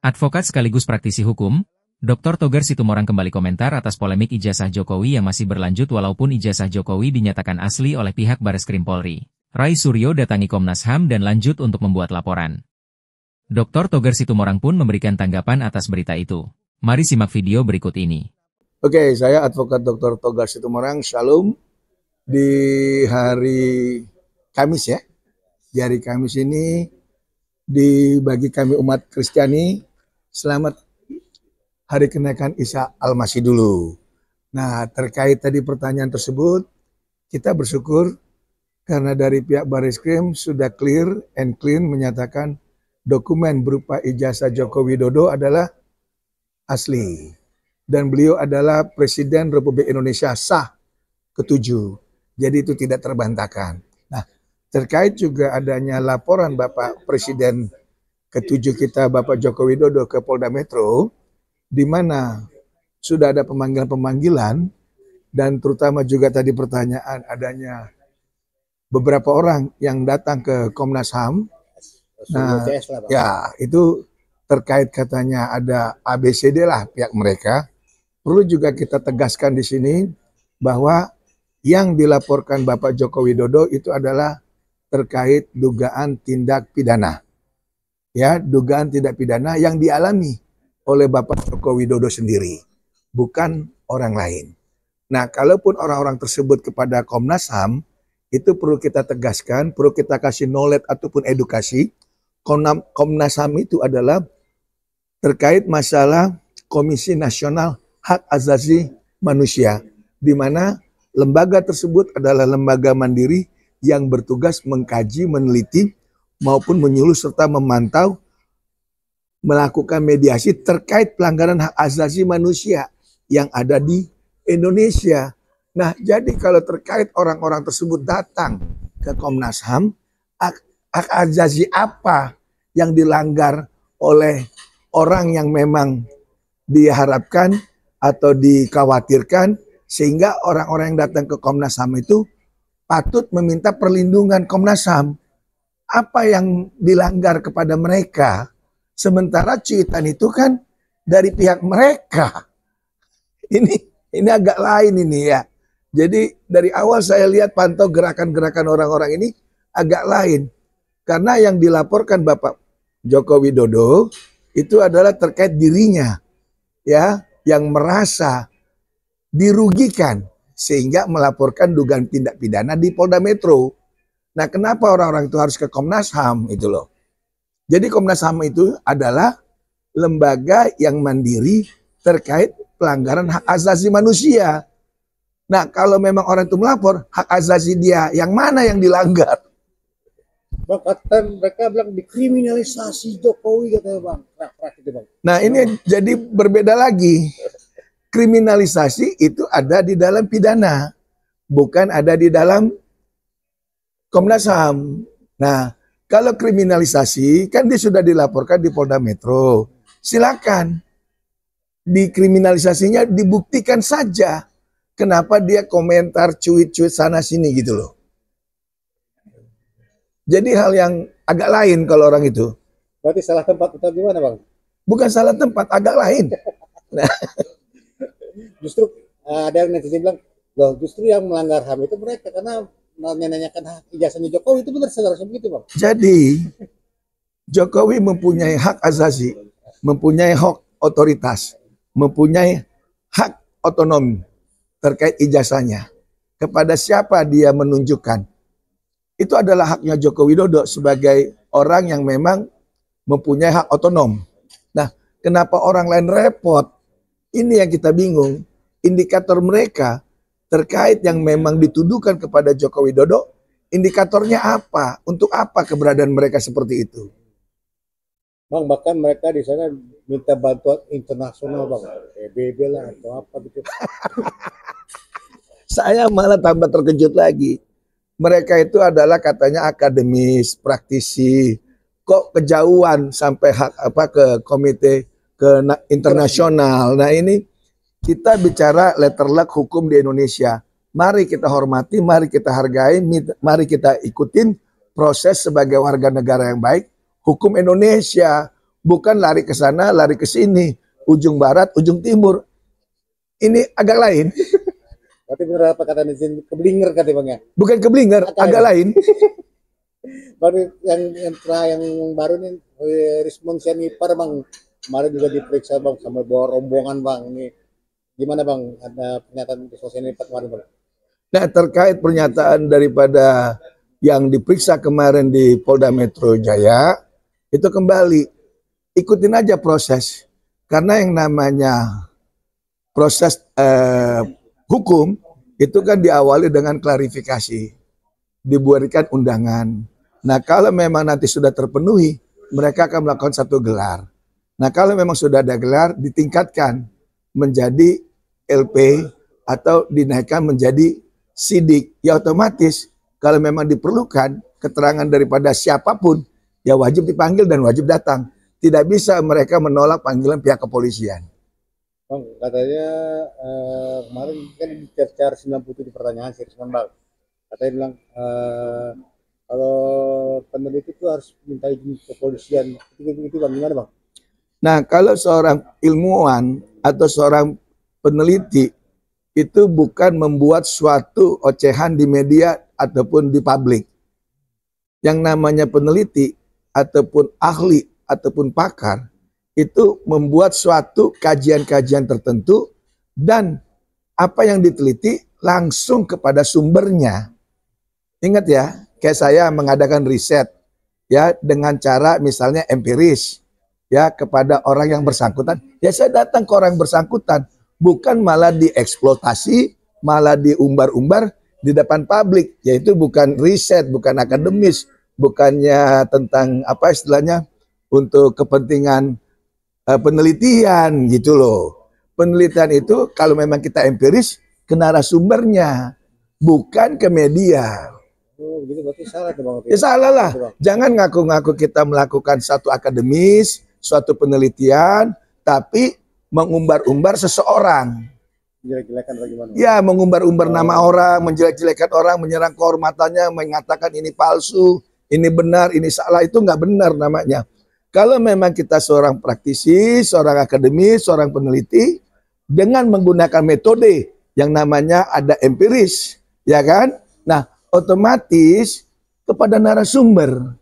Advokat sekaligus praktisi hukum, Dr. Togar Situmorang kembali komentar atas polemik ijazah Jokowi yang masih berlanjut walaupun ijazah Jokowi dinyatakan asli oleh pihak Bareskrim Polri. Rai Suryo datangi Komnas HAM dan lanjut untuk membuat laporan. Dr. Togar Situmorang pun memberikan tanggapan atas berita itu. Mari simak video berikut ini. Oke, saya advokat Dr. Togar Situmorang, Shalom. Di hari Kamis ya, di hari Kamis ini bagi kami umat Kristiani, selamat hari kenaikan Isa Al-Masih dulu. Nah, terkait tadi pertanyaan tersebut, kita bersyukur karena dari pihak Bareskrim sudah clear and clean menyatakan dokumen berupa ijazah Joko Widodo adalah asli. Dan beliau adalah Presiden Republik Indonesia sah ke-7. Jadi itu tidak terbantahkan. Nah, terkait juga adanya laporan Bapak Presiden ke-7 kita, Bapak Joko Widodo ke Polda Metro, di mana sudah ada pemanggilan-pemanggilan, dan terutama juga tadi pertanyaan adanya beberapa orang yang datang ke Komnas HAM. Nah, ya itu terkait katanya ada ABCD lah pihak mereka. Perlu juga kita tegaskan di sini bahwa yang dilaporkan Bapak Joko Widodo itu adalah terkait dugaan tindak pidana. Ya, dugaan tindak pidana yang dialami oleh Bapak Joko Widodo sendiri, bukan orang lain. Nah, kalaupun orang-orang tersebut kepada Komnas HAM, itu perlu kita tegaskan, perlu kita kasih knowledge ataupun edukasi. Komnas HAM itu adalah terkait masalah Komisi Nasional Hak Asasi Manusia, di mana lembaga tersebut adalah lembaga mandiri yang bertugas mengkaji, meneliti, maupun menyuluh serta memantau, melakukan mediasi terkait pelanggaran hak asasi manusia yang ada di Indonesia. Nah, jadi kalau terkait orang-orang tersebut datang ke Komnas HAM, hak asasi apa yang dilanggar oleh orang yang memang diharapkan atau dikhawatirkan, sehingga orang-orang yang datang ke Komnas HAM itu patut meminta perlindungan Komnas HAM. Apa yang dilanggar kepada mereka? Sementara cuitan itu kan dari pihak mereka. Ini agak lain ini ya. Jadi dari awal saya lihat pantau gerakan-gerakan orang-orang ini agak lain. Karena yang dilaporkan Bapak Joko Widodo itu adalah terkait dirinya, ya, yang merasa dirugikan sehingga melaporkan dugaan tindak pidana di Polda Metro. Nah, kenapa orang-orang itu harus ke Komnas HAM itu loh. Jadi Komnas HAM itu adalah lembaga yang mandiri terkait pelanggaran hak asasi manusia. Nah, kalau memang orang itu melapor, hak asasi dia yang mana yang dilanggar? Bang, kata mereka bilang dikriminalisasi Jokowi katanya bang. Nah, ini jadi berbeda lagi. Kriminalisasi itu ada di dalam pidana, bukan ada di dalam Komnas HAM. Nah, kalau kriminalisasi kan dia sudah dilaporkan di Polda Metro. Silakan. Dikriminalisasinya dibuktikan saja. Kenapa dia komentar cuit-cuit sana sini gitu loh. Jadi hal yang agak lain kalau orang itu. Berarti salah tempat atau gimana bang? Bukan salah tempat, agak lain. Nah. Justru ada yang netizen bilang, loh justru yang melanggar HAM itu mereka karena menanyakan ijazahnya Jokowi, itu benar seharusnya begitu bang? Jadi Jokowi mempunyai hak asasi, mempunyai hak otoritas, mempunyai hak otonomi terkait ijazahnya. Kepada siapa dia menunjukkan. Itu adalah haknya Joko Widodo sebagai orang yang memang mempunyai hak otonom. Nah, kenapa orang lain repot? Ini yang kita bingung. Indikator mereka terkait yang memang dituduhkan kepada Joko Widodo, indikatornya apa? Untuk apa keberadaan mereka seperti itu? Bang, bahkan mereka di sana minta bantuan internasional bang, PBB lah atau apa gitu. Saya malah tambah terkejut lagi. Mereka itu adalah katanya akademis, praktisi. Kok kejauhan sampai ke komite ke internasional. Nah, ini kita bicara letter luck hukum di Indonesia. Mari kita hormati, mari kita hargai, mari kita ikutin proses sebagai warga negara yang baik. Hukum Indonesia bukan lari ke sana, lari ke sini, ujung barat, ujung timur. Ini agak lain. Berarti benar apa kata netizen, keblinger kata bang ya? Bukan keblinger, agak lain. Baru yang baru nih Rismond Sianipar bang, kemarin juga diperiksa bang sama bawa rombongan bang. Ini gimana bang? Ada pernyataan Rismond Sianipar kemarin bang? Nah, terkait pernyataan daripada yang diperiksa kemarin di Polda Metro Jaya, itu kembali ikutin aja proses. Karena yang namanya proses hukum itu kan diawali dengan klarifikasi, diberikan undangan. Nah, kalau memang nanti sudah terpenuhi, mereka akan melakukan satu gelar. Nah, kalau memang sudah ada gelar, ditingkatkan menjadi LP atau dinaikkan menjadi sidik. Ya otomatis kalau memang diperlukan keterangan daripada siapapun, ya wajib dipanggil dan wajib datang. Tidak bisa mereka menolak panggilan pihak kepolisian. Bang, katanya kemarin kan dicercar 97 pertanyaan sih, bang. Katanya bilang kalau peneliti itu harus minta izin kepolisian. Itu bang, gimana bang? Nah, kalau seorang ilmuwan atau seorang peneliti itu bukan membuat suatu ocehan di media ataupun di publik. Yang namanya peneliti ataupun ahli ataupun pakar itu membuat suatu kajian-kajian tertentu dan apa yang diteliti langsung kepada sumbernya. Ingat ya, kayak saya mengadakan riset ya dengan cara misalnya empiris ya kepada orang yang bersangkutan. Ya saya datang ke orang bersangkutan, bukan malah dieksploitasi, malah diumbar-umbar di depan publik. Yaitu bukan riset, bukan akademis, bukannya tentang apa istilahnya untuk kepentingan penelitian gitu loh. Penelitian itu kalau memang kita empiris ke narasumbernya, bukan ke media. Oh, gitu berarti salah tuh bang. Ya salah lah. Jangan ngaku-ngaku kita melakukan satu akademis, suatu penelitian, tapi mengumbar-umbar seseorang. Jelek-jelekan bagaimana? Ya, mengumbar-umbar nama orang, menjelek-jelekan orang, menyerang kehormatannya, mengatakan ini palsu, ini benar, ini salah, itu nggak benar namanya. Kalau memang kita seorang praktisi, seorang akademis, seorang peneliti, dengan menggunakan metode yang namanya ada empiris, ya kan? Nah, otomatis kepada narasumber,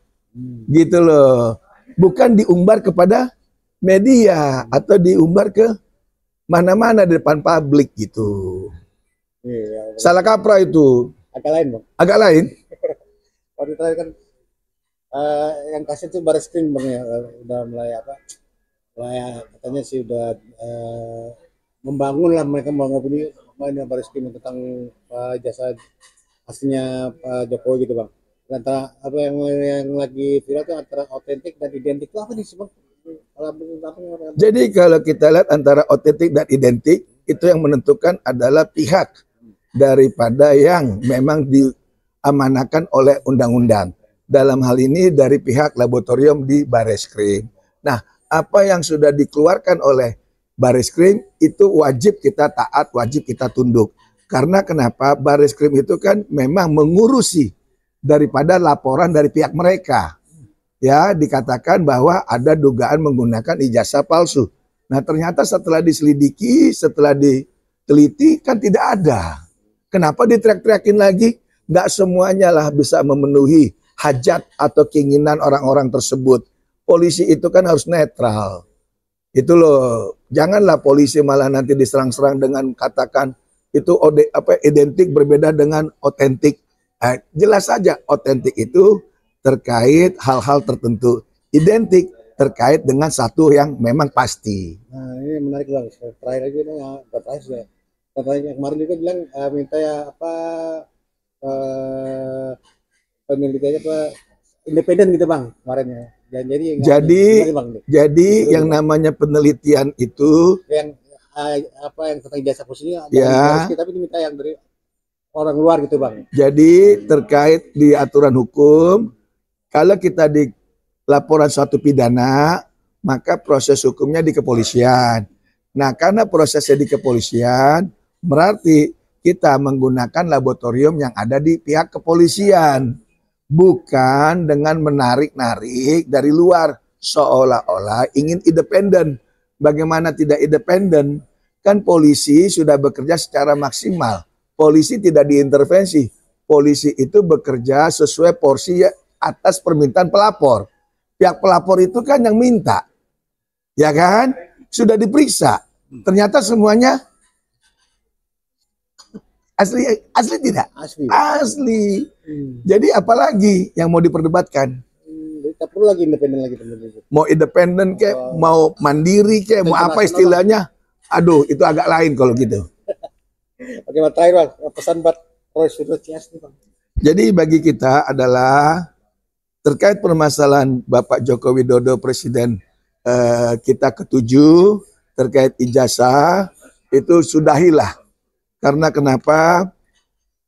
gitu loh. Bukan diumbar kepada media atau diumbar ke mana-mana di depan publik gitu. Iya, Salah kaprah itu. agak lain bang. Agak lain. Waktu terakhir kan yang kasih itu Barreskrim bang ya, udah mulai apa? Mulai katanya sih udah membangun lah, mereka membangun ini Barreskrim tentang jasa aslinya Pak Jokowi gitu bang. Antara apa yang lagi viral itu antara otentik dan identik itu apa nih sih bang? Jadi kalau kita lihat antara otentik dan identik, itu yang menentukan adalah pihak daripada yang memang diamanahkan oleh undang-undang. Dalam hal ini dari pihak laboratorium di Barreskrim. Nah, apa yang sudah dikeluarkan oleh Barreskrim itu wajib kita taat, wajib kita tunduk. Karena kenapa? Barreskrim itu kan memang mengurusi daripada laporan dari pihak mereka. Ya, dikatakan bahwa ada dugaan menggunakan ijazah palsu. Nah, ternyata setelah diselidiki, setelah diteliti kan tidak ada. Kenapa diteriak-teriakin lagi? Nggak semuanya lah bisa memenuhi hajat atau keinginan orang-orang tersebut. Polisi itu kan harus netral. Itu loh, janganlah polisi malah nanti diserang-serang dengan katakan itu identik berbeda dengan otentik. Jelas saja otentik itu terkait hal-hal tertentu. Identik terkait dengan satu yang memang pasti. Nah ini menarik bang. Terakhir lagi nih, terakhir sudah. Katanya kemarin juga bilang minta ya apa penelitiannya apa independen gitu bang kemarin ya. Dan jadi yang namanya penelitian itu yang apa yang tentang ijazah khususnya ya, tapi diminta yang dari orang luar gitu bang. Jadi terkait di aturan hukum, kalau kita di laporan suatu pidana, maka proses hukumnya di kepolisian. Nah, karena prosesnya di kepolisian, berarti kita menggunakan laboratorium yang ada di pihak kepolisian. Bukan dengan menarik-narik dari luar seolah-olah ingin independen. Bagaimana tidak independen? Kan polisi sudah bekerja secara maksimal. Polisi tidak diintervensi. Polisi itu bekerja sesuai porsi atas permintaan pelapor. Pihak pelapor itu kan yang minta. Ya kan? Sudah diperiksa. Ternyata semuanya asli tidak? Asli. Asli. Jadi apalagi yang mau diperdebatkan? Tak perlu lagi independen lagi teman-teman. Mau independen kayak, mau mandiri kayak, mau apa istilahnya? Aduh, itu agak lain kalau gitu. Oke, Mas, terakhir Bang, pesan buat Roy Suryo Ciasmi, Bang. Jadi bagi kita adalah terkait permasalahan Bapak Joko Widodo Presiden kita ketujuh terkait ijazah itu sudahilah. Karena kenapa?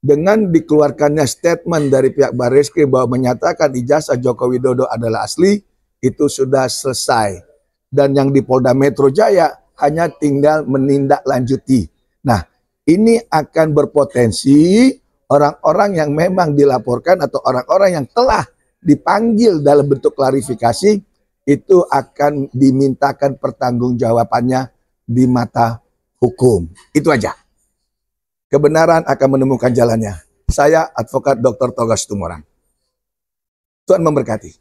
Dengan dikeluarkannya statement dari pihak Barreskrim bahwa menyatakan ijazah Joko Widodo adalah asli, itu sudah selesai. Dan yang di Polda Metro Jaya hanya tinggal menindaklanjuti. Nah, ini akan berpotensi orang-orang yang memang dilaporkan atau orang-orang yang telah dipanggil dalam bentuk klarifikasi itu akan dimintakan pertanggungjawabannya di mata hukum. Itu aja. Kebenaran akan menemukan jalannya. Saya Advokat Dr. Togar Situmorang. Tuhan memberkati.